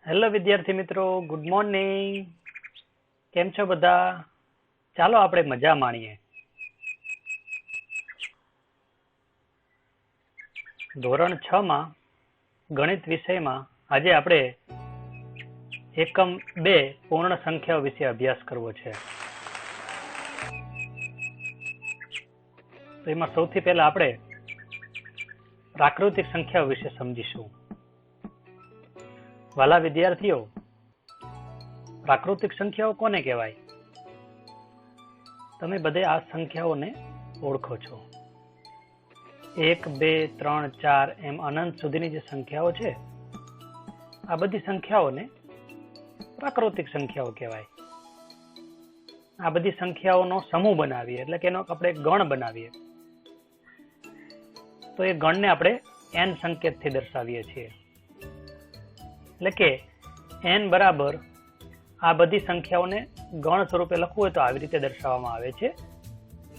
Hello વિદ્યાર્થી મિત્રો, good morning. કેમ છો બધા? ચાલો આપણે મજા માણીએ. ધોરણ 6 માં ગણિત વિષયમાં આજે આપણે એકમ 2 પૂર્ણ સંખ્યાઓ વિશે અભ્યાસ કરવો છે. તો એમાં સૌથી પહેલા આપણે પ્રાકૃતિક સંખ્યાઓ વિશે સમજીશું. વાલા વિદ્યાર્થીઓ, પ્રાકૃતિક સંખ્યાઓ કોને કહેવાય? તમે બધે આ સંખ્યાઓને ઓળખો છો. 1, 2, 3, 4 એમ અનંત સુધીની જે સંખ્યાઓ છે, આ બધી સંખ્યાઓને પ્રાકૃતિક સંખ્યાઓ કહેવાય. આ બધી સંખ્યાઓનો સમૂહ બનાવીએ એટલે કે એનો આપણે ગણ બનાવીએ તો એ ગણને આપણે n સંકેતથી દર્શાવીએ છીએ. એટલે કે n બરાબર આ બધી સંખ્યાઓને ગણ સ્વરૂપે લખવું હોય તો આવી રીતે દર્શાવવામાં આવે છે.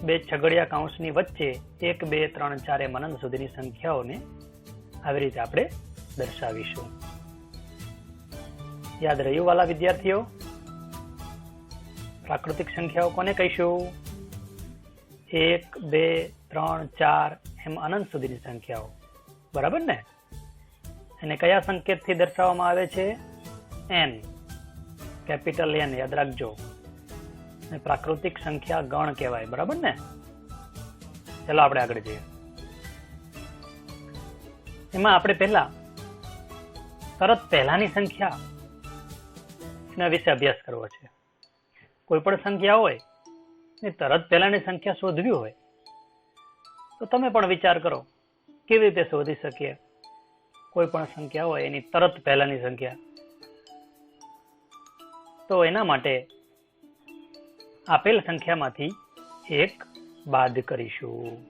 બે છગડિયા કૌંસની વચ્ચે 1, 2, 3, 4 એમ અનંત સુધીની સંખ્યાઓને આવી રીતે આપણે દર્શાવીશું. યાદ રહ્યું વાલા વિદ્યાર્થીઓ? પ્રાકૃતિક સંખ્યાઓ કોને કહીશું? 1, 2, 3, 4 એમ અનંત સુધીની સંખ્યાઓ, બરાબર ને? એને કયા સંકેતથી દર્શાવવામાં આવે છે? n, કેપિટલ n, યાદ રાખજો. પ્રાકૃતિક સંખ્યા ગણ કહેવાય, બરાબર ને? ચાલો આપણે આગળ જઈએ. એમાં આપણે પહેલા તરત પહેલાની સંખ્યા એના વિશે અભ્યાસ કરવો છે. કોઈ પણ સંખ્યા હોય ને તરત પહેલાની સંખ્યા શોધવી હોય તો તમે પણ વિચાર કરો કેવી રીતે શોધી શકીએ. કોઈ પણ સંખ્યા હોય એની તરત પહેલાની સંખ્યા, તો એના માટે આપેલ સંખ્યામાંથી એક બાદ કરીશું,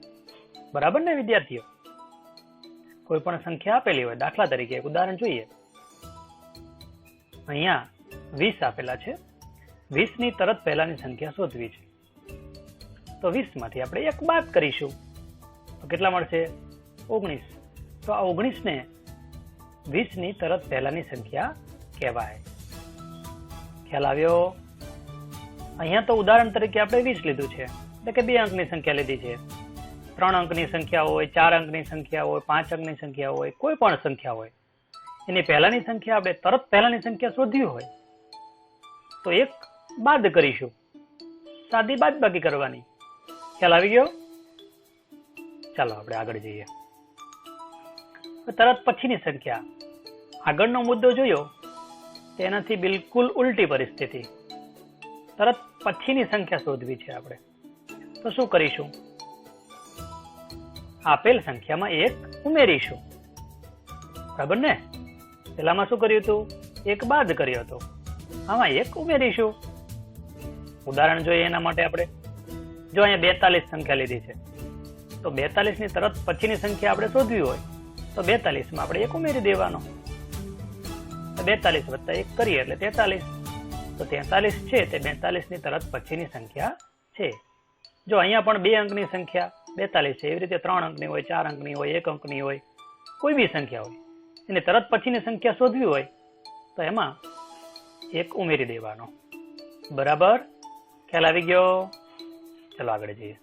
બરાબર ને વિદ્યાર્થીઓ? કોઈ પણ સંખ્યા આપેલી હોય, દાખલા તરીકે એક ઉદાહરણ જોઈએ. અહીંયા 20 આપેલા છે. 20 ની તરત પહેલાની સંખ્યા શોધવી છે તો 20 માંથી આપણે એક બાદ કરીશું તો કેટલા મળશે? 19. તો આ 19 ને 20 ની તરત પહેલાની સંખ્યા કહેવાય. ખ્યાલ આવ્યો? અહીંયા તો ઉદાહરણ તરીકે આપણે 20 લીધું છે એટલે કે 2 અંકની સંખ્યા લીધી છે. 3 અંકની સંખ્યા હોય, 4 અંકની સંખ્યા હોય, 5 અંકની સંખ્યા હોય, કોઈ પણ સંખ્યા હોય, એની પહેલાની સંખ્યા આપણે તરત પહેલાની સંખ્યા શોધવી હોય તો એક બાદ કરીશું. સાદી બાદબાકી કરવાની. ખ્યાલ આવી ગયો? ચાલો આપણે આગળ જઈએ. તરત પછીની સંખ્યા, આગળનો મુદ્દો જોયો તેનાથી બિલકુલ ઉલટી પરિસ્થિતિ. તરત પછીની સંખ્યા શોધવી છે આપણે તો શું કરીશું? આપેલ સંખ્યામાં એક ઉમેરીશું, બરાબર ને? પેલામાં શું કર્યું હતું? એક બાદ કર્યો હતો. આમાં એક ઉમેરીશું. ઉદાહરણ જોઈએ એના માટે આપણે. જો અહીંયા 42 સંખ્યા લીધી છે તો 42 ની તરત પછીની સંખ્યા આપણે શોધવી હોય તો 42 માં આપણે એક ઉમેરી દેવાનો. 42 વત્તા 1 કરીએ એટલે 43. તો 43 છે તે 42 ની તરત પછીની સંખ્યા છે. જો અહીંયા પણ 2 અંકની સંખ્યા 42 છે, એવી રીતે 3 અંકની હોય, 4 અંકની હોય, 1 અંકની હોય, કોઈ બી સંખ્યા હોય, એની તરત પછીની સંખ્યા શોધવી હોય તો એમાં એક ઉમેરી દેવાનો, બરાબર? ખ્યાલ આવી ગયો? ચલો આગળ જઈએ.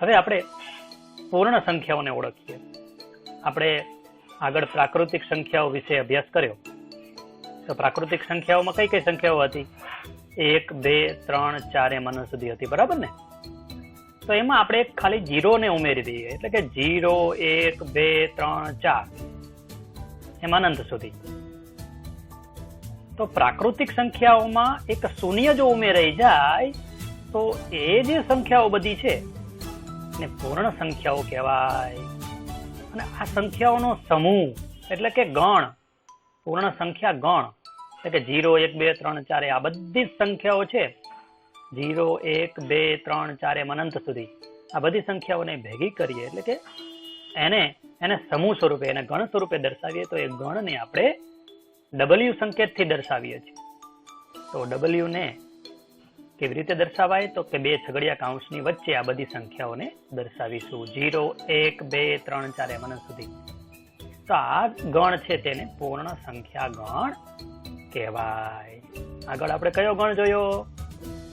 હવે આપણે પૂર્ણ સંખ્યાઓને ઓળખીએ. આપણે આગળ પ્રાકૃતિક સંખ્યાઓ વિશે અભ્યાસ કર્યો તો પ્રાકૃતિક સંખ્યાઓમાં કઈ કઈ સંખ્યાઓ હતી? 1, 2, 3, 4 એમ અનંત સુધી હતી, બરાબર ને? તો એમાં આપણે ખાલી 0 ને ઉમેરી દઈએ એટલે કે 0, 1, 2, 3, 4 એમ અનંત સુધી. તો પ્રાકૃતિક સંખ્યાઓમાં એક શૂન્ય જો ઉમેરાઈ જાય તો એ જે સંખ્યાઓ બધી છે એને પૂર્ણ સંખ્યાઓ કહેવાય. અને આ સંખ્યાઓનો સમૂહ એટલે કે ગણ, પૂર્ણ સંખ્યા ગણ એટલે કે 0, 1, 2, 3, 4 આ બધી જ સંખ્યાઓ છે, 0, 1, 2, 3, 4 એમ અનંત સુધી, આ બધી સંખ્યાઓને ભેગી કરીએ એટલે કે એને સમૂહ સ્વરૂપે, એને ગણ સ્વરૂપે દર્શાવીએ તો એ ગણને આપણે W સંકેતથી દર્શાવીએ છીએ. તો W ને કેવી રીતે દર્શાવાય? તો કે બે છગડિયા કૌંસની વચ્ચે આ બધી સંખ્યાઓને દર્શાવીશું. 0, 1, 2, 3, 4 એમ અનંત સુધી. તો આ ગણ છે તેને પૂર્ણ સંખ્યા ગણ કહેવાય. આગળ આપણે કયો ગણ જોયો?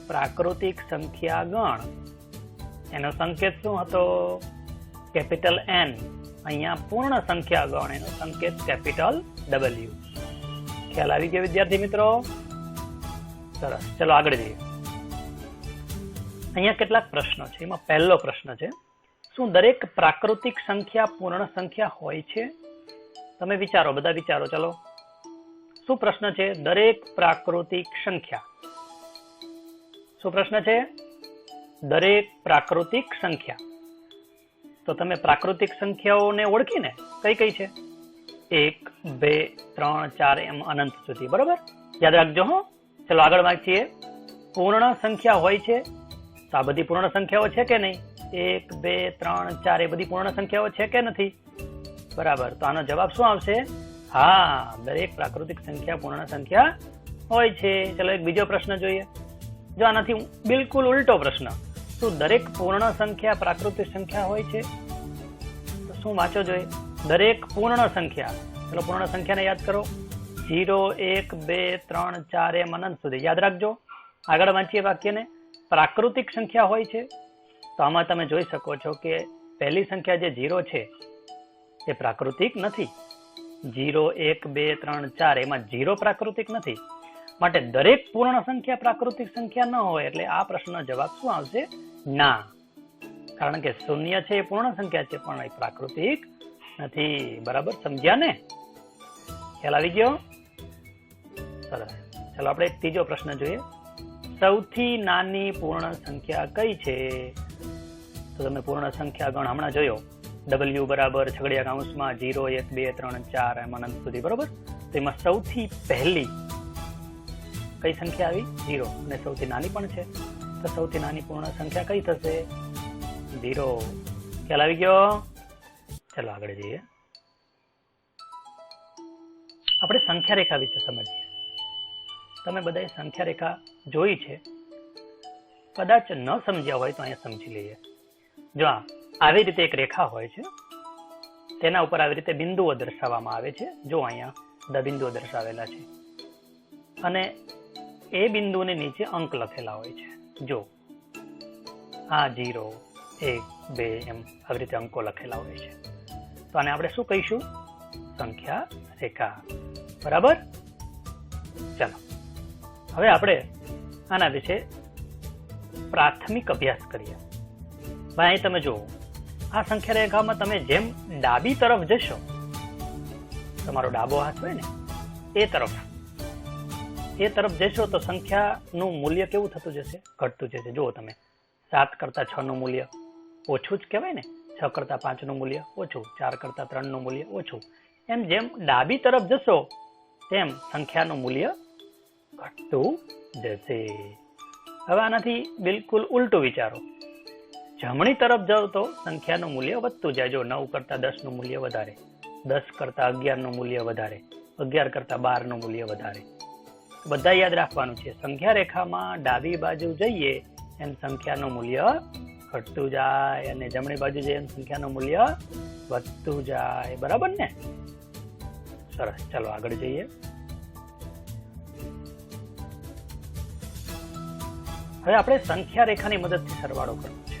પ્રાકૃતિક સંખ્યા ગણ. એનો સંકેત શું હતો? Capital N. અહીંયા પૂર્ણ સંખ્યા ગણ, એનો સંકેત કેપિટલ W. ખ્યાલ આવી ગયો વિદ્યાર્થી મિત્રો? સરસ, ચલો આગળ જઈએ. અહીંયા કેટલાક પ્રશ્નો છે. એમાં પહેલો પ્રશ્ન છે, શું દરેક પ્રાકૃતિક સંખ્યા પૂર્ણ સંખ્યા હોય છે? તમે વિચારો, બધા વિચારો. ચલો, શું પ્રશ્ન છે? દરેક પ્રાકૃતિક સંખ્યા. શું પ્રશ્ન છે? દરેક પ્રાકૃતિક સંખ્યા. તો તમે પ્રાકૃતિક સંખ્યાઓને ઓળખીને કઈ કઈ છે? 1, 2, 3, 4 એમ અનંત સુધી. બરોબર, યાદ રાખજો. હો, ચલો આગળ વાંચીએ. પૂર્ણ સંખ્યા હોય છે, તો આ બધી પૂર્ણ સંખ્યાઓ છે કે નહીં? 1, 2, 3, 4 એ બધી પૂર્ણ સંખ્યાઓ છે કે નથી? બરાબર, તો આનો જવાબ શું આવશે? હા, દરેક પ્રાકૃતિક સંખ્યા પૂર્ણ સંખ્યા હોય છે. ચલો એક બીજો પ્રશ્ન જોઈએ. જો આનાથી બિલકુલ ઉલટો પ્રશ્ન, શું દરેક પૂર્ણ સંખ્યા પ્રાકૃતિક સંખ્યા હોય છે? તો શું વાંચો જોઈએ? દરેક પૂર્ણ સંખ્યા. ચલો પૂર્ણ સંખ્યાને યાદ કરો. 0, 1, 2, 3, 4 એમ અનંત સુધી. યાદ રાખજો. આગળ વાંચીએ વાક્યને. પ્રાકૃતિક સંખ્યા હોય છે, તો આમાં તમે જોઈ શકો છો કે પહેલી સંખ્યા જે 0 છે એ પ્રાકૃતિક નથી. 0, 1, 2, 3, 4 એમાં 0 પ્રાકૃતિક નથી. માટે દરેક પૂર્ણ સંખ્યા પ્રાકૃતિક સંખ્યા ન હોય. એટલે આ પ્રશ્નનો જવાબ શું આવશે? ના. કારણ કે 0 છે એ પૂર્ણ સંખ્યા છે, પણ એ પ્રાકૃતિક નથી. બરાબર સમજ્યા ને? ખ્યાલ આવી ગયો? સરસ. ચલો આપણે એક ત્રીજો પ્રશ્ન જોઈએ. સૌથી નાની પૂર્ણ સંખ્યા કઈ છે? તો તમે પૂર્ણ સંખ્યા ગણ હમણાં જોયો. W બરાબર છગડીયા કૌંસમાં 0, 1, 2, 3, 4 એમ અનંત સુધી. બરોબર, તો એમાં સૌથી પહેલી કઈ સંખ્યા આવી? 0. અને સૌથી નાની પણ છે, તો સૌથી નાની પૂર્ણ સંખ્યા કઈ થશે? 0. ખ્યાલ આવી ગયો? ચલો આગળ જઈએ. આપણે સંખ્યા રેખા વિશે સમજીએ. તમે બધાએ સંખ્યા રેખા જોઈ છે, કદાચ ન સમજ્યા હોય તો અહીંયા સમજી લઈએ. જો આવી રીતે એક રેખા હોય છે, તેના ઉપર આવી રીતે બિંદુઓ દર્શાવવામાં આવે છે. જો અહીંયા બધા બિંદુઓ દર્શાવેલા છે, અને એ બિંદુની નીચે અંક લખેલા હોય છે. જો આ 0, 1, 2 એમ આવી રીતે અંકો લખેલા હોય છે. તો આને આપણે શું કહીશું? સંખ્યા રેખા. બરાબર, ચાલો હવે આપણે આના વિશે પ્રાથમિક અભ્યાસ કરીએ. ભાઈ અહીં તમે જુઓ, આ સંખ્યા રેખામાં તમે જેમ ડાબી તરફ જશો, તમારો ડાબો હાથ હોય ને એ તરફ જશો, તો સંખ્યાનું મૂલ્ય કેવું થતું જશે? ઘટતું જશે. જુઓ તમે, 7 કરતા 6 નું મૂલ્ય ઓછું જ કહેવાય ને, 6 કરતા 5 નું મૂલ્ય ઓછું, 4 કરતા 3 નું મૂલ્ય ઓછું. એમ જેમ ડાબી તરફ જશો તેમ સંખ્યાનું મૂલ્ય ઘટતું જશે. હવે આનાથી બિલકુલ ઉલટું વિચારો. જમણી તરફ જાઓ તો સંખ્યાનું મૂલ્ય વધતું જાય. જો 9 કરતા 10 નું મૂલ્ય વધારે, 10 કરતા 11 નું મૂલ્ય વધારે, 11 કરતા 12 નું મૂલ્ય વધારે. બધા યાદ રાખવાનું છે, સંખ્યા રેખામાં ડાબી બાજુ જઈએ એમ સંખ્યાનું મૂલ્ય ઘટતું જાય, અને જમણી બાજુ જઈએ એમ સંખ્યાનું મૂલ્ય વધતું જાય. બરાબર ને? સરસ, ચાલો આગળ જઈએ. હવે આપણે સંખ્યા રેખાની મદદથી સરવાળો કરવો છે.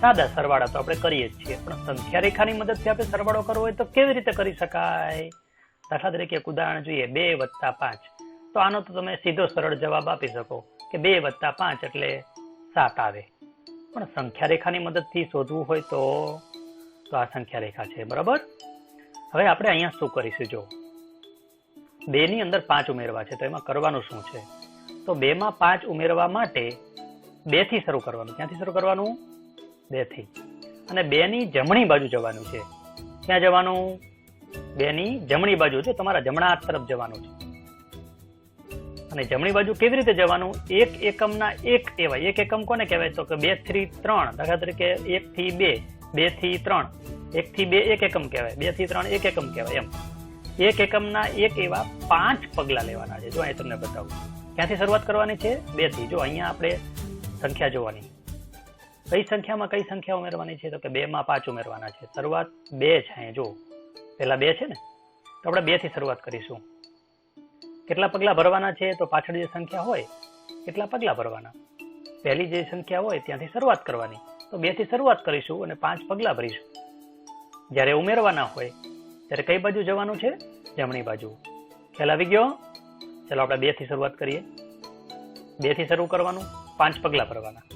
સાદા સરવાળા તો આપણે કરીએ જ છીએ, પણ સંખ્યા રેખાની મદદથી આપણે સરવાળો કરવો હોય તો કેવી રીતે કરી શકાય? દાખલા તરીકે એક ઉદાહરણ જોઈએ. 2 + 5. તો આનો તો તમે સીધો સરળ જવાબ આપી શકો કે 2 + 5 એટલે 7 આવે. પણ સંખ્યા રેખાની મદદથી શોધવું હોય તો આ સંખ્યા રેખા છે. બરાબર, હવે આપણે અહીંયા શું કરીશું? જો 2 ની અંદર 5 ઉમેરવા છે, તો એમાં કરવાનું શું છે? તો 2 માં 5 ઉમેરવા માટે 2 થી શરૂ કરવાનું. ક્યાંથી શરૂ કરવાનું? 2 થી. અને 2 ની જમણી બાજુ જવાનું છે. ક્યાં જવાનું? 2 ની જમણી બાજુ. જો તમારા જમણા હાથ તરફ જવાનું છે. અને જમણી બાજુ કેવી રીતે જવાનું? એક એકમના એક એવાય. એક એકમ કોને કહેવાય? તો કે 2 થી 3. દાખલા તરીકે 1 થી 2, 2 થી 3, 1 થી 2 એક એકમ કહેવાય, 2 થી 3 એક એકમ કહેવાય. એમ એક એકમના એક એવા 5 પગલા લેવાના છે. જો અહીં તમને બતાવું. ક્યાંથી શરૂઆત કરવાની છે? 2 થી. જો અહીંયા આપણે સંખ્યા જોવાની. કઈ સંખ્યામાં કઈ સંખ્યા ઉમેરવાની છે? તો કે 2 માં 5 ઉમેરવાના છે. શરૂઆત 2 છે. અહીંયા જો પહેલા 2 છે ને, તો આપણે 2 થી શરૂઆત કરીશું. કેટલા પગલા ભરવાના છે? તો પાછળ જે સંખ્યા હોય કેટલા પગલા ભરવાના, પહેલી જે સંખ્યા હોય ત્યાંથી શરૂઆત કરવાની. તો 2 થી શરૂઆત કરીશું અને 5 પગલા ભરીશું. જ્યારે ઉમેરવાના હોય ત્યારે કઈ બાજુ જવાનું છે? જમણી બાજુ. ખ્યાલ આવી ગયો? ચાલો આપણે 2 થી શરૂઆત કરીએ. 2 થી શરૂ કરવાનું, 5 પગલા ભરવાના.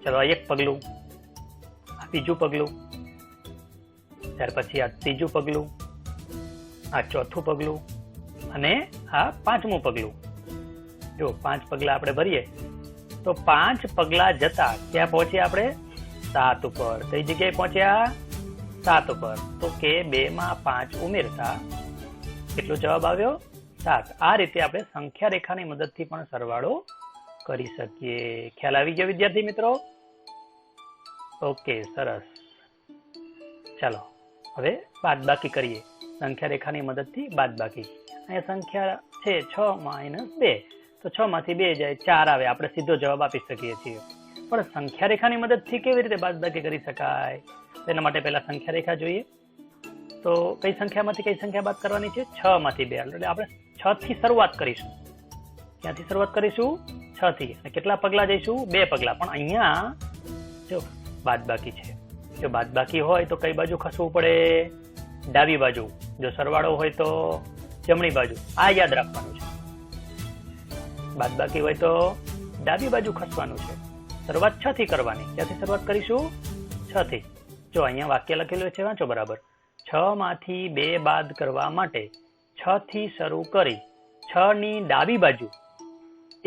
ચલો આ 1 પગલું, આ બીજું પગલું, ત્યાર પછી આ ત્રીજું પગલું, આ ચોથું પગલું અને આ 5મું પગલું. જો 5 પગલા આપણે ભરીએ તો 5 પગલા જતા ક્યાં પહોંચ્યા આપણે? 7 ઉપર. કઈ જગ્યાએ પહોંચ્યા? 7 ઉપર. તો કે 2 માં 5 ઉમેરતા કેટલો જવાબ આવ્યો? 7. આ રીતે આપણે સંખ્યા રેખાની મદદથી પણ સરવાળો કરી શકીએ. ખ્યાલ આવી ગયો વિદ્યાર્થી મિત્રો? ઓકે, સરસ. ચાલો હવે બાદબાકી કરીએ. સંખ્યા રેખાની મદદથી બાદબાકી. અહીંયા સંખ્યા છે 6 - 2, તો 6 માંથી 2 જાય 4 આવે. આપણે સીધો જવાબ આપી શકીએ છીએ. પણ સંખ્યા રેખાની મદદથી કેવી રીતે બાદબાકી કરી શકાય? તેના માટે પહેલા સંખ્યા રેખા જોઈએ. તો કઈ સંખ્યામાંથી કઈ સંખ્યા બાદ કરવાની છે? 6 માંથી 2. એટલે આપણે 6 થી શરૂઆત કરીશું. ક્યાંથી શરૂઆત કરીશું? 6 થી. અને કેટલા પગલા જઈશું? 2 પગલા. પણ અહીંયા જો બાદબાકી છે. જો બાદબાકી હોય તો કઈ બાજુ ખસવું પડે? ડાબી બાજુ. જો સરવાળો હોય તો જમણી બાજુ. આ યાદ રાખવાનું છે. બાદબાકી હોય તો ડાબી બાજુ ખસવાનું છે. શરૂઆત 6 થી કરવાની. ક્યાંથી શરૂઆત કરીશું? 6 થી. જો અહીંયા વાક્ય લખેલું છે, વાંચો બરાબર. 6 માંથી 2 બાદ કરવા માટે 6 થી શરૂ કરી 6 ની ડાબી બાજુ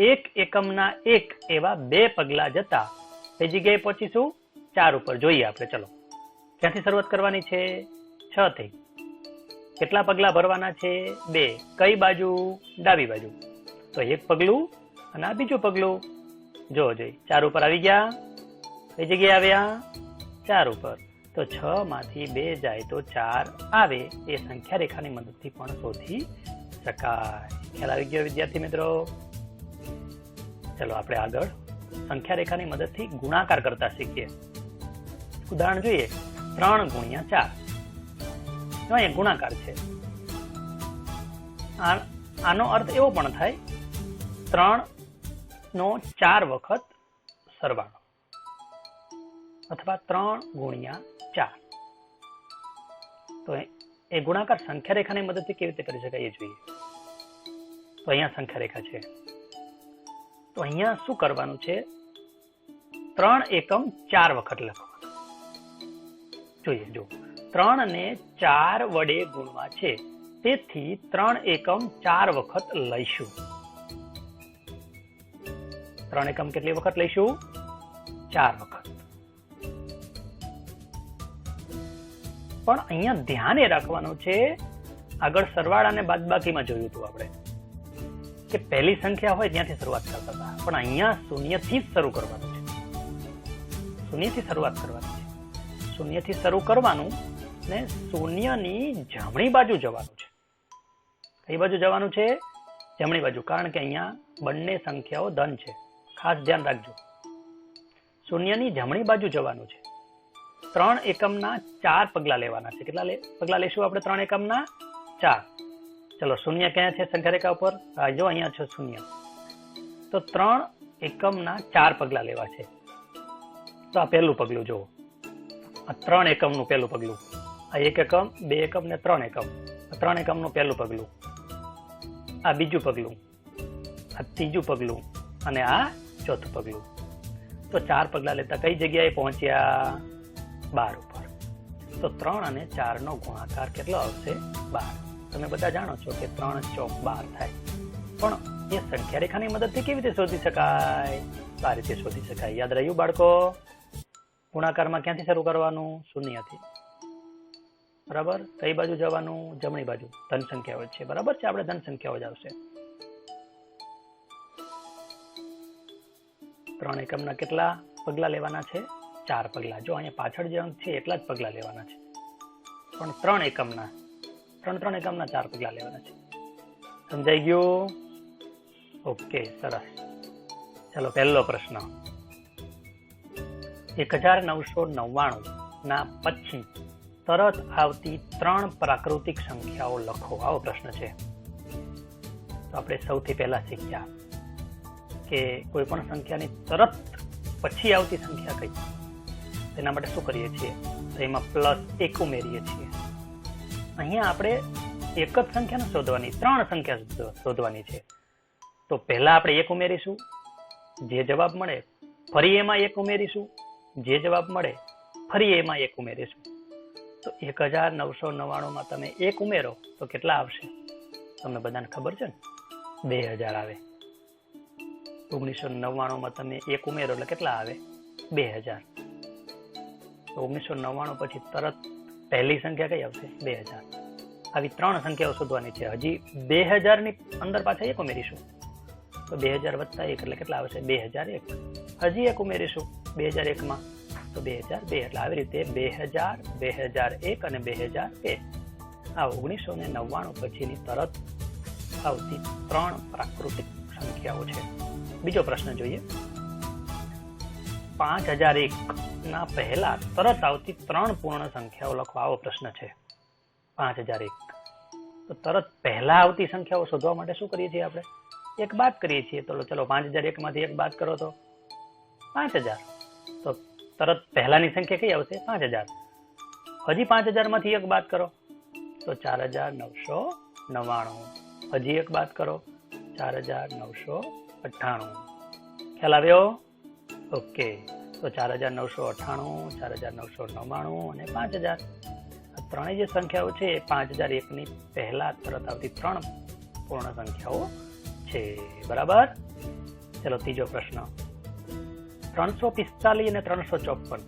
1 એકમના 1 એવા 2 પગલા જતા એ જગ્યાએ પહોંચીશું 4 ઉપર. જોઈએ આપણે. ચલો ક્યાંથી શરૂઆત કરવાની છે? 6 થી. કેટલા પગલા ભરવાના છે? 2. કઈ બાજુ? ડાબી બાજુ. તો 1 પગલું અને આ બીજું પગલું. જો જોઈ 4 ઉપર આવી ગયા. કઈ જગ્યાએ આવ્યા? 4 ઉપર. તો 6 માંથી 2 જાય તો 4 આવે. એ સંખ્યા રેખાની મદદથી પણ શોધી શકાય. ખ્યાલ આવી ગયો વિદ્યાર્થી મિત્રો? ચલો આપણે આગળ સંખ્યા રેખાની મદદથી ગુણાકાર કરતા શીખીએ. ઉદાહરણ જોઈએ. 3 × 4. અહીંયા ગુણાકાર છે. આનો અર્થ એવો પણ થાય 3 નો 4 વખત સરવાળો અથવા 3 × 4. તો એ ગુણાકાર સંખ્યા રેખાની મદદથી કેવી રીતે કરી શકાય એ જોઈએ. તો અહીંયા સંખ્યા રેખા છે. તો અહીંયા શું કરવાનું છે? 3 એકમ 4 વખત લખવાનું. જોઈએ. જો 3 ને 4 વડે ગુણવા છે, તેથી 3 એકમ 4 વખત લઈશું. 3 એકમ કેટલી વખત લઈશું? 4 વખત. પણ અહીંયા ધ્યાન એ રાખવાનું છે, આગળ સરવાળા અને બાદબાકીમાં જોયું હતું આપણે કે પહેલી સંખ્યા હોય ત્યાંથી શરૂઆત કરતા હતા, પણ અહીંયા શૂન્યથી જ શરૂ કરવાનું છે. શૂન્યથી શરૂઆત કરવાની છે. શૂન્યથી શરૂ કરવાનું ને શૂન્યની જમણી બાજુ જવાનું છે. કઈ બાજુ જવાનું છે? જમણી બાજુ. કારણ કે અહીંયા બંને સંખ્યાઓ ધન છે. ખાસ ધ્યાન રાખજો. શૂન્યની જમણી બાજુ જવાનું છે. 3 એકમના 4 પગલા લેવાના છે. કેટલા પગલા લેશું આપણે? 3 એકમના 4. ચલો શૂન્ય ક્યાં છે સંખ્યા રેખા ઉપર? જો અહીંયા છે શૂન્ય. તો 3 એકમના 4 પગલા લેવા છે. તો આ પહેલું પગલું જુઓ. આ 3 એકમનું પહેલું પગલું. આ 1 એકમ, 2 એકમ ને 3 એકમ. 3 એકમનું પહેલું પગલું. આ બીજું પગલું, આ ત્રીજું પગલું અને આ ચોથું પગલું. તો 4 પગલા લેતા કઈ જગ્યાએ પહોંચ્યા? 12 ઉપર. તો 3 અને 4 નો ગુણાકાર કેટલો આવશે? 12. તમે બધા જાણો છો કે 3 ચોક 12 થાય. પણ એ સંખ્યા રેખાની મદદથી કેવી રીતે શોધી શકાય? આ રીતે શોધી શકાય. યાદ રહ્યું બાળકો? ગુણાકારમાં ક્યાંથી શરૂ કરવાનું? શૂન્યથી. બરાબર. કઈ બાજુ જવાનું? જમણી બાજુ. ધન સંખ્યાઓ છે. બરાબર છે. આપણે ધન સંખ્યાઓ જ આવશે. 3 એકમના કેટલા પગલા લેવાના છે? 4 પગલા. જો અહીંયા પાછળ જે અંક છે એટલા જ પગલા લેવાના છે, પણ 3 એકમના 4 પગલા લેવાના છે. સમજાઈ ગયું? ઓકે, સરસ. ચાલો પહેલો પ્રશ્ન. 1999 ના પછી તરત આવતી 3 પ્રાકૃતિક સંખ્યાઓ લખો. આવો પ્રશ્ન છે. તો આપણે સૌથી પહેલા શીખ્યા કે કોઈ પણ સંખ્યાની તરત પછી આવતી સંખ્યા કઈ, તેના માટે શું કરીએ છીએ? તો એમાં +1 ઉમેરીએ છીએ. અહીંયા આપણે એક જ સંખ્યા શોધવાની, 3 સંખ્યા શોધવાની છે. તો પહેલા આપણે 1 ઉમેરીશું, જે જવાબ મળે ફરી એમાં 1 ઉમેરીશું, જે જવાબ મળે ફરી એમાં 1 ઉમેરીશું. તો 1999 માં તમે 1 ઉમેરો તો કેટલા આવશે? તમને બધાને ખબર છે ને, 2000 આવે. 1999 માં તમે 1 ઉમેરો એટલે કેટલા આવે? 2000. તો 1999 પછી તરત પહેલી સંખ્યા કઈ આવશે? 2000. આવી 3 સંખ્યાઓ શોધવાની છે. હજી 2000 ની અંદર પાછા 1 ઉમેરીશું તો 2000 + 1 એટલે કેટલા આવશે? 2001. હજી 1 ઉમેરીશું 2001 માં તો 2002. એટલે આવી રીતે 2000, 2001 અને 2002 આ 1999 પછીની તરત આવતી 3 પ્રાકૃતિક સંખ્યાઓ છે. બીજો પ્રશ્ન જોઈએ. 5001 ના પહેલા તરત આવતી 3 પૂર્ણ સંખ્યાઓ લખો. આવો પ્રશ્ન છે. 5001 તો તરત પહેલા આવતી સંખ્યાઓ શોધવા માટે શું કરીએ છીએ? આપણે એક બાદ કરીએ છીએ. તો ચલો 5001 માંથી 1 બાદ કરો તો 5000. તો તરત પહેલાની સંખ્યા કઈ આવશે? 5000. હજી 5000 માંથી 1 બાદ કરો તો 4999. હજી 1 બાદ કરો 4998. ખ્યાલ આવ્યો? ઓકે. તો 4998, 4999 અને 5000. આ ત્રણેય જે સંખ્યાઓ છે એ 5001 ની પહેલા તરત આવતી 3 પૂર્ણ સંખ્યાઓ છે. બરાબર. ચલો ત્રીજો પ્રશ્ન. 345 અને 354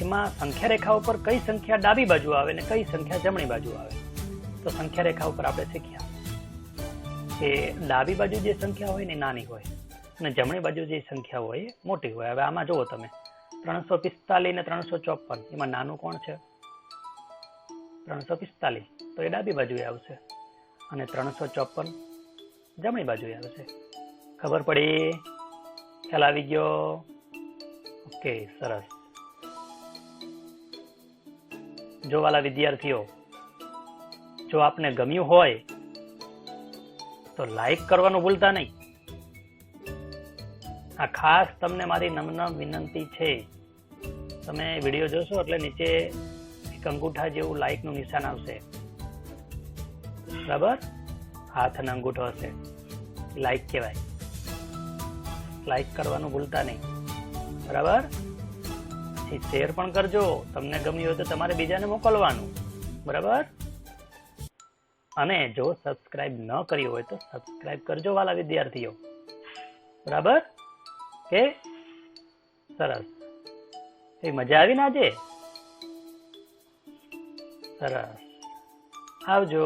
એમાં સંખ્યા રેખા ઉપર કઈ સંખ્યા ડાબી બાજુ આવે અને કઈ સંખ્યા જમણી બાજુ આવે? તો સંખ્યા રેખા ઉપર આપણે શીખ્યા કે ડાબી બાજુ જે સંખ્યા હોય ને નાની હોય અને જમણી બાજુ જે સંખ્યા હોય એ મોટી હોય. હવે આમાં જુઓ તમે 345 અને 354 એમાં નાનું કોણ છે? 345 તો એ ડાબી બાજુએ આવશે અને 354 જમણી બાજુએ આવશે. ખબર પડી? ખ્યાલ આવી ગયો? ઓકે, સરસ. જો વાલા વિદ્યાર્થીઓ, જો આપને ગમ્યું હોય તો લાઈક કરવાનું ભૂલતા નહીં. આ ખાસ તમને મારી નમ્ર વિનંતી છે. તમે વિડીયો જોશો એટલે નીચે એક અંગૂઠા જેવું લાઈક નું નિશાન આવશે. બરાબર? હાથ અને અંગૂઠો હશે, લાઈક કહેવાય. લાઈક કરવાનું ભૂલતા નહીં. બરાબર? પછી શેર પણ કરજો. તમને ગમ્યું હોય તો તમારે બીજાને મોકલવાનું. બરાબર? અને જો સબસ્ક્રાઇબ ન કર્યું હોય તો સબસ્ક્રાઇબ કરજો વાલા વિદ્યાર્થીઓ. બરાબર? કે સરસ. એ મજા આવી ને આજે? સરસ. આવજો.